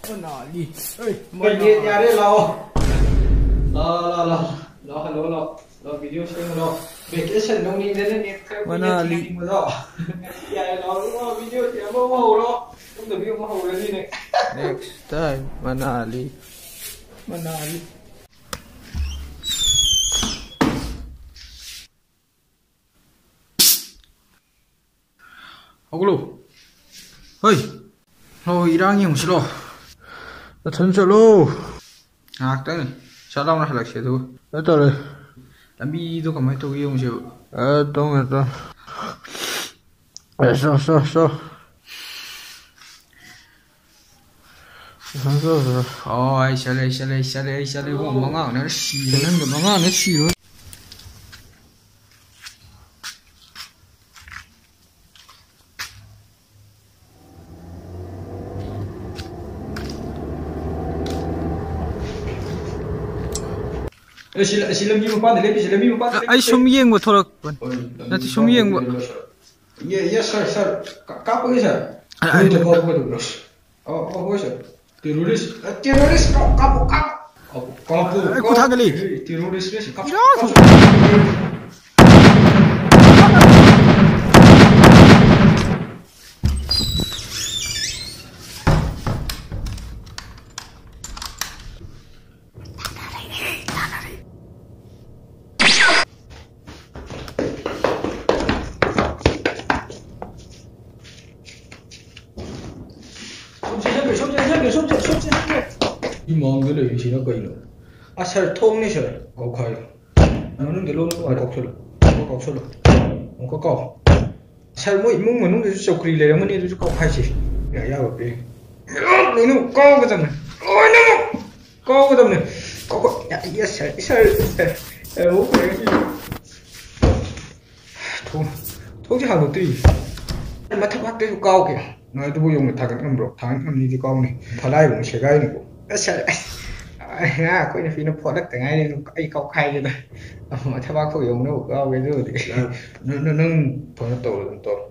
Manali. Ơi, Manali. Nhà đây lo video xem lo. Vacation đâu đi đến đây Manali. Dạ lo video thì màu lo. Không được video màu là gì này. Next time Manali. Manali. Hello. Hey. Rồi đang nhiều xíu. Nó thân sợ lô. Đấy này. Sao đâu nó lại xíu thôi. Đấy rồi. Làm gì tôi cảm thấy tôi yêu xíu. Đúng rồi đó. Sao. Ôi, sao đây không mong ngào nó xì lên cái mong ngào nó xì luôn. Ai sum yeng mo thorak pan. Nati sum yeng mo. Yes sir. Kapo sir. Ai to kapo do. Oh sir. Terrorist kapo. Ai ko thagali. Terrorist ni kapo. 이 멍들을 유시는 거이노. 아살 통내셔. 거카요. 너는 데로 거ksolo. 거까. 살 뭐 이몽 뭐는 데 저 그리 레면 이 저 거카지. 야 어디. 너는 거거든. 너무 거거든. 거거 야 살. 오케이. 통지 하고 뜨이. mà thắc mắc cái câu kìa nói tôi dùng thằng cái bro thằng cái gì câu này thằng đây cũng sẽ gây này cũng sẽ à coi như phim nó phốt đất từ ngay đi cái câu hay như thế mà thắc mắc không dùng nó câu cái gì thì nó phải nó tổ